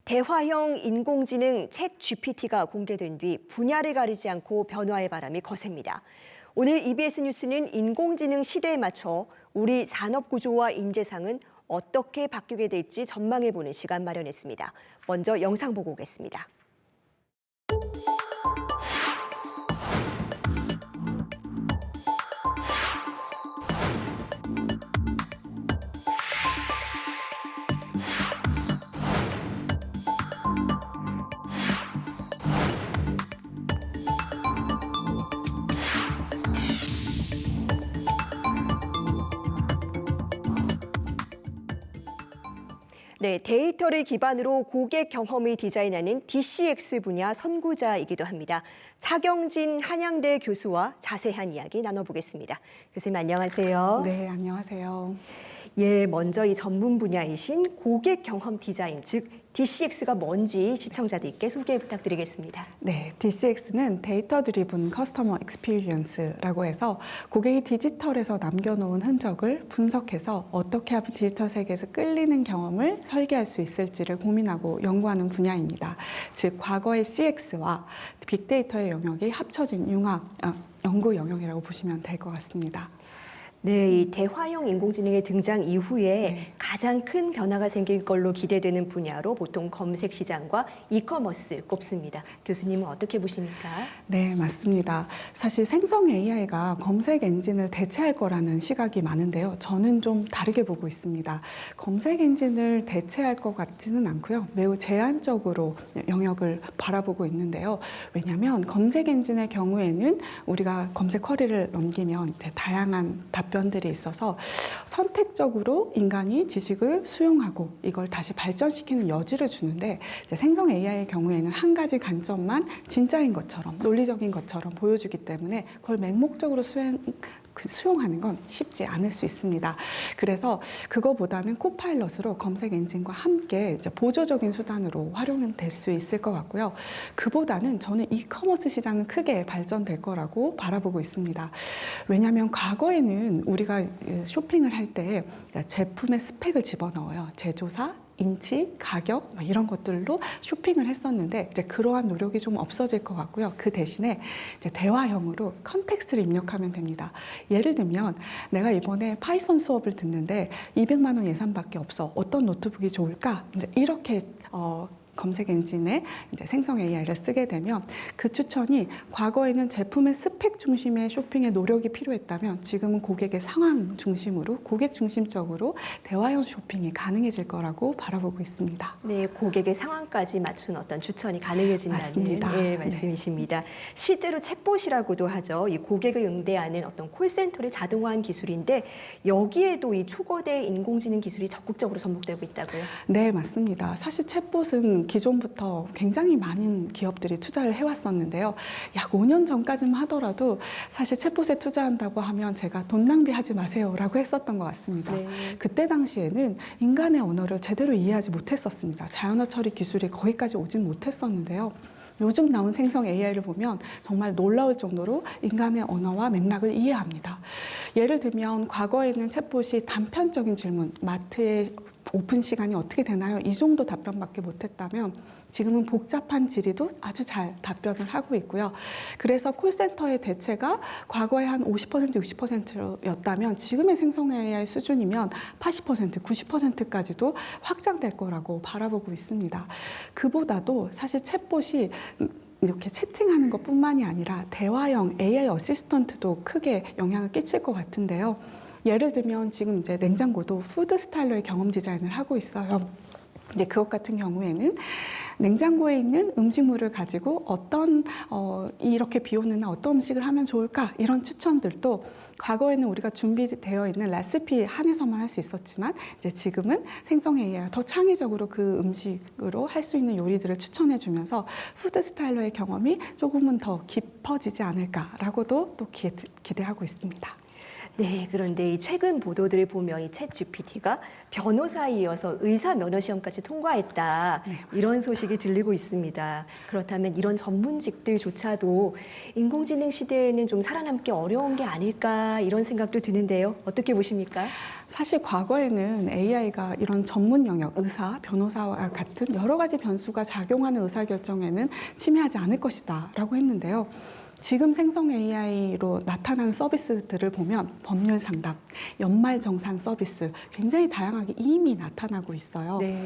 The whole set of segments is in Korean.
대화형 인공지능 챗 GPT가 공개된 뒤 분야를 가리지 않고 변화의 바람이 거셉니다. 오늘 EBS 뉴스는 인공지능 시대에 맞춰 우리 산업 구조와 인재상은 어떻게 바뀌게 될지 전망해보는 시간 마련했습니다. 먼저 영상 보고 오겠습니다. 네, 데이터를 기반으로 고객 경험을 디자인하는 DCX 분야 선구자이기도 합니다. 차경진 한양대 교수와 자세한 이야기 나눠보겠습니다. 교수님 안녕하세요. 네, 안녕하세요. 예, 먼저 이 전문 분야이신 고객 경험 디자인, 즉 DCX가 뭔지 시청자들께 소개 부탁드리겠습니다. 네, DCX는 데이터 드리븐 커스터머 익스피리언스라고 해서 고객이 디지털에서 남겨놓은 흔적을 분석해서 어떻게 하면 디지털 세계에서 끌리는 경험을 설계할 수 있을지를 고민하고 연구하는 분야입니다. 즉, 과거의 CX와 빅데이터의 영역이 합쳐진 연구 영역이라고 보시면 될 것 같습니다. 네, 이 대화형 인공지능의 등장 이후에 가장 큰 변화가 생길 걸로 기대되는 분야로 보통 검색 시장과 이커머스 꼽습니다. 교수님은 어떻게 보십니까? 네, 맞습니다. 사실 생성 AI가 검색 엔진을 대체할 거라는 시각이 많은데요. 저는 좀 다르게 보고 있습니다. 검색 엔진을 대체할 것 같지는 않고요. 매우 제한적으로 영역을 바라보고 있는데요. 왜냐하면 검색 엔진의 경우에는 우리가 검색 쿼리를 넘기면 이제 다양한 답변들이 있어서 선택적으로 인간이 지식을 수용하고 이걸 다시 발전시키는 여지를 주는데, 이제 생성 AI의 경우에는 한 가지 관점만 진짜인 것처럼 논리적인 것처럼 보여주기 때문에 그걸 맹목적으로 수용하는 건 쉽지 않을 수 있습니다. 그래서 그거보다는 코파일럿으로 검색 엔진과 함께 이제 보조적인 수단으로 활용은 될 수 있을 것 같고요. 그보다는 저는 이커머스 시장은 크게 발전될 거라고 바라보고 있습니다. 왜냐하면 과거에는 우리가 쇼핑을 할 때 제품의 스펙을 집어넣어요. 제조사, 인치, 가격 이런 것들로 쇼핑을 했었는데 이제 그러한 노력이 좀 없어질 것 같고요. 그 대신에 이제 대화형으로 컨텍스트를 입력하면 됩니다. 예를 들면 내가 이번에 파이썬 수업을 듣는데 200만 원 예산밖에 없어. 어떤 노트북이 좋을까? 이제 이렇게 검색 엔진에 이제 생성 AI를 쓰게 되면 그 추천이 과거에는 제품의 스펙 중심의 쇼핑에 노력이 필요했다면 지금은 고객의 상황 중심으로 고객 중심적으로 대화형 쇼핑이 가능해질 거라고 바라보고 있습니다. 네, 고객의 상황까지 맞춘 어떤 추천이 가능해진다는 맞습니다. 말씀이십니다. 네. 실제로 챗봇이라고도 하죠. 이 고객을 응대하는 어떤 콜센터를 자동화한 기술인데 여기에도 이 초거대 인공지능 기술이 적극적으로 접목되고 있다고요? 네, 맞습니다. 사실 챗봇은 기존부터 굉장히 많은 기업들이 투자를 해왔었는데요. 약 5년 전까지만 하더라도 사실 챗봇에 투자한다고 하면 제가 돈 낭비하지 마세요라고 했었던 것 같습니다. 네. 그때 당시에는 인간의 언어를 제대로 이해하지 못했었습니다. 자연어 처리 기술이 거기까지 오진 못했었는데요. 요즘 나온 생성 AI를 보면 정말 놀라울 정도로 인간의 언어와 맥락을 이해합니다. 예를 들면 과거에는 챗봇이 단편적인 질문, 마트에 오픈 시간이 어떻게 되나요? 이 정도 답변밖에 못했다면 지금은 복잡한 질의도 아주 잘 답변을 하고 있고요. 그래서 콜센터의 대체가 과거에 한 50%, 60%였다면 지금의 생성 AI 수준이면 80%, 90%까지도 확장될 거라고 바라보고 있습니다. 그보다도 사실 챗봇이 이렇게 채팅하는 것뿐만이 아니라 대화형 AI 어시스턴트도 크게 영향을 끼칠 것 같은데요. 예를 들면 지금 이제 냉장고도 푸드 스타일러의 경험 디자인을 하고 있어요. 근데 그것 같은 경우에는 냉장고에 있는 음식물을 가지고 이렇게 비 오는 날 어떤 음식을 하면 좋을까? 이런 추천들도 과거에는 우리가 준비되어 있는 레시피 한에서만 할 수 있었지만 이제 지금은 생성 AI가 더 창의적으로 그 음식으로 할 수 있는 요리들을 추천해 주면서 푸드 스타일러의 경험이 조금은 더 깊어지지 않을까라고도 또 기대하고 있습니다. 네, 그런데 이 최근 보도들을 보면 이 챗 GPT가 변호사에 이어서 의사 면허 시험까지 통과했다. 네, 이런 소식이 들리고 있습니다. 그렇다면 이런 전문직들조차도 인공지능 시대에는 좀 살아남기 어려운 게 아닐까 이런 생각도 드는데요. 어떻게 보십니까? 사실 과거에는 AI가 이런 전문 영역, 의사, 변호사와 같은 여러 가지 변수가 작용하는 의사결정에는 침해하지 않을 것이다 라고 했는데요. 지금 생성 AI로 나타나는 서비스들을 보면 법률 상담, 연말 정산 서비스 굉장히 다양하게 이미 나타나고 있어요. 네.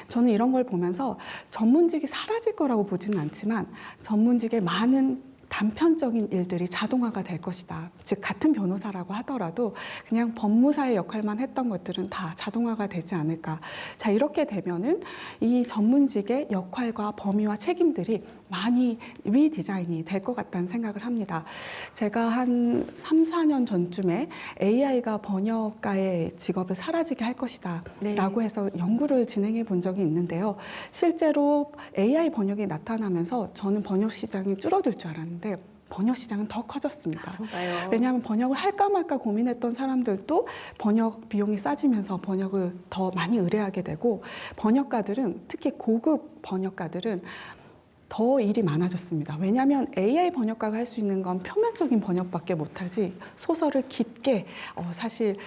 저는 이런 걸 보면서 전문직이 사라질 거라고 보지는 않지만 전문직의 많은 단편적인 일들이 자동화가 될 것이다. 즉 같은 변호사라고 하더라도 그냥 법무사의 역할만 했던 것들은 다 자동화가 되지 않을까. 자, 이렇게 되면은 이 전문직의 역할과 범위와 책임들이 많이 리디자인이 될 것 같다는 생각을 합니다. 제가 한 3, 4년 전쯤에 AI가 번역가의 직업을 사라지게 할 것이다 네. 라고 해서 연구를 진행해 본 적이 있는데요. 실제로 AI 번역이 나타나면서 저는 번역 시장이 줄어들 줄 알았는데 번역 시장은 더 커졌습니다. 그런가요? 왜냐하면 번역을 할까 말까 고민했던 사람들도 번역 비용이 싸지면서 번역을 더 많이 의뢰하게 되고 번역가들은 특히 고급 번역가들은 더 일이 많아졌습니다. 왜냐하면 AI 번역가가 할 수 있는 건 표면적인 번역밖에 못하지 소설을 깊게 사실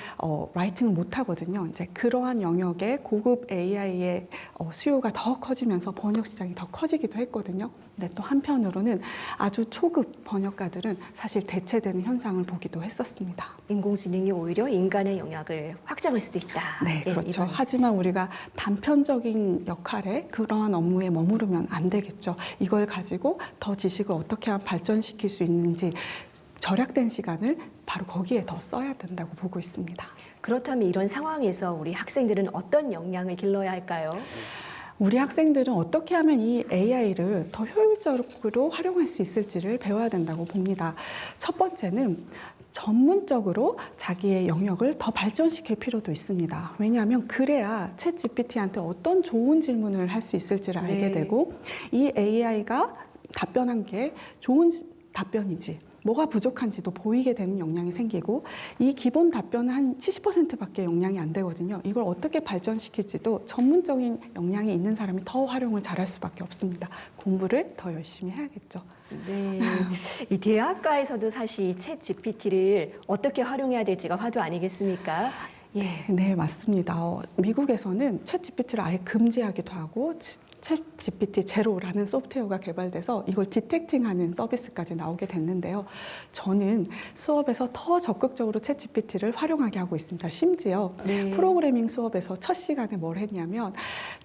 라이팅을 못하거든요. 이제 그러한 영역의 고급 AI의 수요가 더 커지면서 번역 시장이 더 커지기도 했거든요. 근데 또 한편으로는 아주 초급 번역가들은 사실 대체되는 현상을 보기도 했었습니다. 인공지능이 오히려 인간의 영역을 확장할 수도 있다. 네, 예, 그렇죠. 이번 하지만 우리가 단편적인 역할에 그러한 업무에 머무르면 안 되겠죠. 이걸 가지고 더 지식을 어떻게 하면 발전시킬 수 있는지 절약된 시간을 바로 거기에 더 써야 된다고 보고 있습니다. 그렇다면 이런 상황에서 우리 학생들은 어떤 역량을 길러야 할까요? 우리 학생들은 어떻게 하면 이 AI를 더 효율적으로 활용할 수 있을지를 배워야 된다고 봅니다. 첫 번째는 전문적으로 자기의 영역을 더 발전시킬 필요도 있습니다. 왜냐하면 그래야 챗 GPT한테 어떤 좋은 질문을 할 수 있을지를 알게 네. 되고 이 AI가 답변한 게 좋은 답변인지 뭐가 부족한지도 보이게 되는 역량이 생기고 이 기본 답변은 한 70%밖에 역량이 안 되거든요. 이걸 어떻게 발전시킬지도 전문적인 역량이 있는 사람이 더 활용을 잘할 수밖에 없습니다. 공부를 더 열심히 해야겠죠. 네. 이 대학가에서도 사실 이 챗 GPT를 어떻게 활용해야 될지가 화두 아니겠습니까? 예. 네, 맞습니다. 미국에서는 챗 GPT를 아예 금지하기도 하고 챗 GPT 제로라는 소프트웨어가 개발돼서 이걸 디텍팅하는 서비스까지 나오게 됐는데요. 저는 수업에서 더 적극적으로 챗 GPT를 활용하게 하고 있습니다. 심지어 네. 프로그래밍 수업에서 첫 시간에 뭘 했냐면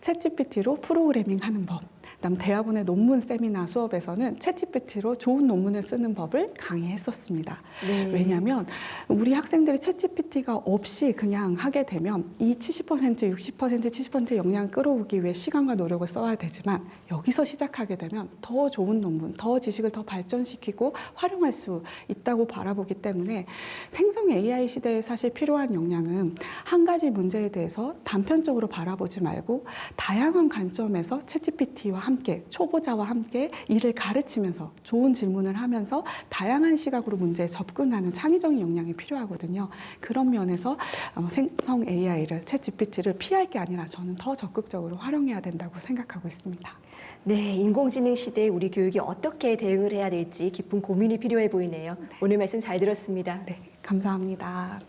챗 GPT로 프로그래밍 하는 법, 그다음 대학원의 논문 세미나 수업에서는 챗 GPT로 좋은 논문을 쓰는 법을 강의했었습니다. 네. 왜냐하면 우리 학생들이 챗 GPT가 없이 그냥 하게 되면 이 70%, 60%, 70% 역량을 끌어오기 위해 시간과 노력을 써야 되지만 여기서 시작하게 되면 더 좋은 논문, 더 지식을 더 발전시키고 활용할 수 있다고 바라보기 때문에 생성 AI 시대에 사실 필요한 역량은 한 가지 문제에 대해서 단편적으로 바라보지 말고 다양한 관점에서 챗 GPT와 함께 초보자와 함께 이를 가르치면서 좋은 질문을 하면서 다양한 시각으로 문제에 접근하는 창의적인 역량이 필요하거든요. 그런 면에서 생성 AI를 챗 GPT를 피할 게 아니라 저는 더 적극적으로 활용해야 된다고 생각하고 있습니다. 네, 인공지능 시대에 우리 교육이 어떻게 대응을 해야 될지 깊은 고민이 필요해 보이네요. 오늘 말씀 잘 들었습니다. 네, 감사합니다.